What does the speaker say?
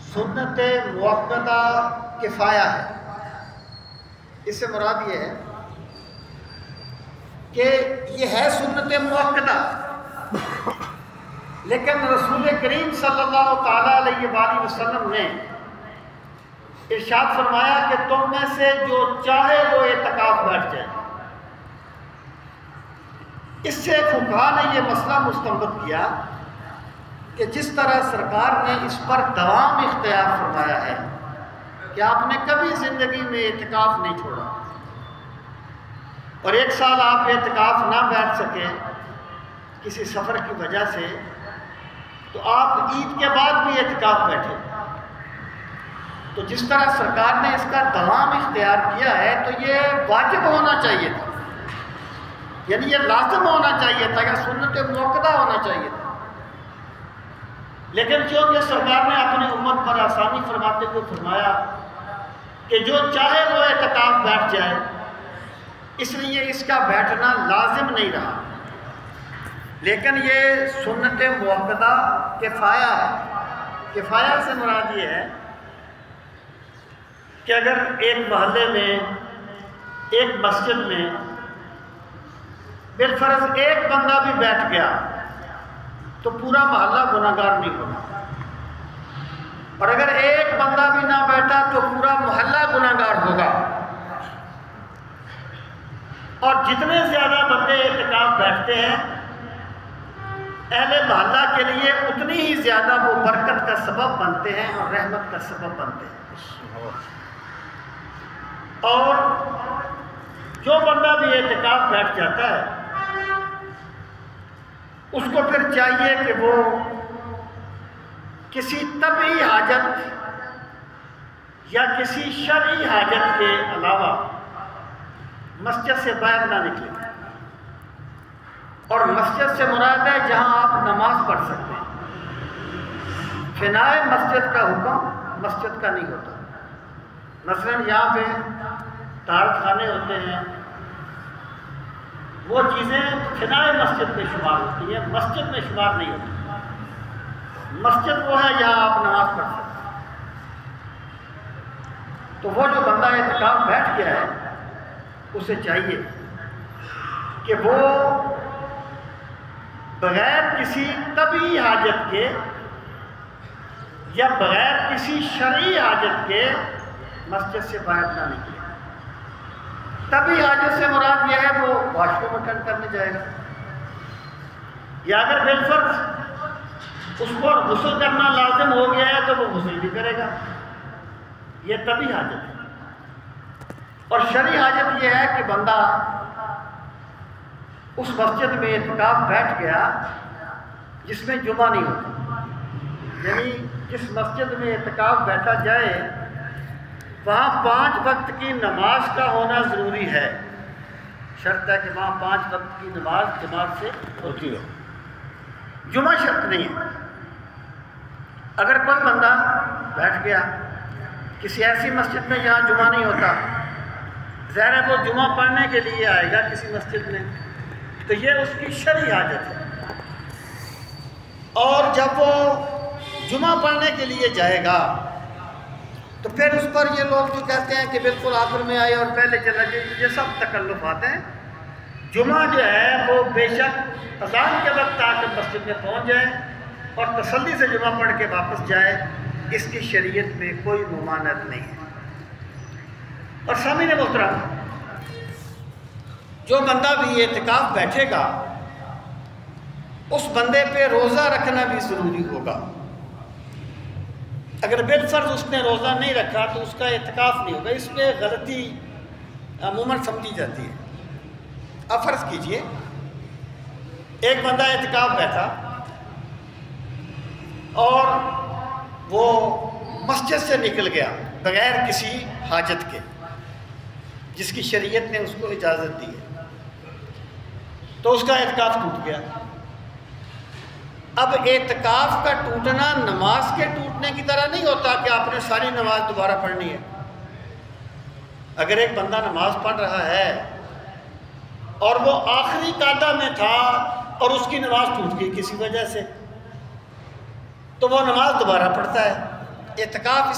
سنت موقدہ کفایہ ہے۔ اس سے مراد یہ ہے کہ یہ ہے سنت موقدہ، لیکن رسول کریم صلی اللہ تعالیٰ علیہ وآلہ وسلم نے ارشاد فرمایا کہ تم میں سے جو چاہے وہ اعتکاف بیٹھ جائے۔ اس سے فقہاء نے یہ مسئلہ مستنبط کیا کہ جس طرح سرکار نے اس پر دوام اختیار فرمایا ہے کہ آپ نے کبھی زندگی میں اعتکاف نہیں چھوڑا، اور 1 سال آپ اعتکاف نہ بیٹھ سکے کسی سفر کی وجہ سے، تو آپ عید کے بعد بھی اعتکاف بیٹھے۔ تو جس طرح سرکار نے اس کا دوام اختیار کیا ہے تو یہ واجب ہونا چاہیے تھا، یعنی یہ لازم ہونا چاہیے تھا یا سنت موقدہ ہونا چاہیے تھا، لیکن چونکہ سرکار نے اپنی امت پر آسانی فرماتے ہوئے فرمایا کہ جو چاہے وہ اعتکاف بیٹھ جائے، اس لیے اس کا بیٹھنا لازم نہیں رہا، لیکن یہ سنت موقدہ کفایہ ہے۔ کفایہ سے مراد یہ ہے کہ اگر ایک محلے میں، ایک مسجد میں بالفرض ایک بندہ بھی بیٹھ گیا تو پورا محلہ گناہگار نہیں ہوگا، اور اگر ایک بندہ بھی نہ بیٹھا تو پورا محلہ گناہگار ہوگا، اور جتنے زیادہ بندے اعتکاف بیٹھتے ہیں اہل محلہ کے لیے اتنی ہی زیادہ وہ برکت کا سبب بنتے ہیں اور رحمت کا سبب بنتے ہیں۔ اور جو بندہ بھی اعتکاف بیٹھ جاتا ہے اس کو پھر چاہیے کہ وہ کسی طبعی حاجت یا کسی شرعی حاجت کے علاوہ مسجد سے باہر نہ نکلے، اور مسجد سے مراد ہے جہاں آپ نماز پڑھ سکتے ہیں۔ فنائے مسجد کا حکم مسجد کا نہیں ہوتا۔ مثلا یہاں پہ طہارت خانے ہوتے ہیں، وہ چیزیں فنائے مسجد میں شمار ہوتی ہیں، مسجد میں شمار نہیں ہوتی۔ مسجد وہ ہے جہاں آپ نماز پڑھ سکتے ہیں۔ تو وہ جو بندہ اعتکاف بیٹھ گیا ہے اسے چاہیے کہ وہ بغیر کسی طبعی حاجت کے یا بغیر کسی شرعی حاجت کے مسجد سے باہر نہ نکلے۔ طبعی حاجت سے مراد یہ ہے وہ واش روم اٹینڈ کرنے جائے گا، یا اگر بالفرض اس کو غسل کرنا لازم ہو گیا ہے تو وہ غسل بھی کرے گا، یہ طبعی حاجت ہے۔ اور شرعی حاجت یہ ہے کہ بندہ اس مسجد میں اعتکاف بیٹھ گیا جس میں جمعہ نہیں ہوتا، یعنی جس مسجد میں اعتکاف بیٹھا جائے وہاں 5 وقت کی نماز کا ہونا ضروری ہے۔ شرط ہے کہ وہاں 5 وقت کی نماز جماعت سے ہوتی ہو، جمعہ شرط نہیں ہے۔ اگر کوئی بندہ بیٹھ گیا کسی ایسی مسجد میں جہاں جمعہ نہیں ہوتا، ظاہر ہے وہ جمعہ پڑھنے کے لیے آئے گا کسی مسجد میں، تو یہ اس کی شرعی حاجت ہے، اور جب وہ جمعہ پڑھنے کے لیے جائے گا تو پھر اس پر یہ لوگ جو کہتے ہیں کہ بالکل آخر میں آئے اور پہلے چلا جائے، یہ سب تکلفات ہیں۔ جمعہ جو ہے وہ بے شک اذان کے وقت آ کر مسجد میں پہنچ جائے اور تسلی سے جمعہ پڑھ کے واپس جائے، اس کی شریعت میں کوئی ممانعت نہیں ہے۔ اور سامعین محترم، جو بندہ بھی اعتکاف بیٹھے گا اس بندے پہ روزہ رکھنا بھی ضروری ہوگا۔ اگر بالفرض اس نے روزہ نہیں رکھا تو اس کا اعتکاف نہیں ہوگا، اس میں غلطی عموماً سمجھی جاتی ہے۔ اب فرض کیجئے ایک بندہ اعتکاف بیٹھا اور وہ مسجد سے نکل گیا بغیر کسی حاجت کے جس کی شریعت نے اس کو اجازت دی ہے، تو اس کا اعتکاف ٹوٹ گیا۔ اب اعتکاف کا ٹوٹنا نماز کے ٹوٹنے کی طرح نہیں ہوتا کہ آپ نے ساری نماز دوبارہ پڑھنی ہے۔ اگر ایک بندہ نماز پڑھ رہا ہے اور وہ آخری قاعدہ میں تھا اور اس کی نماز ٹوٹ گئی کسی وجہ سے، تو وہ نماز دوبارہ پڑھتا ہے، اعتکاف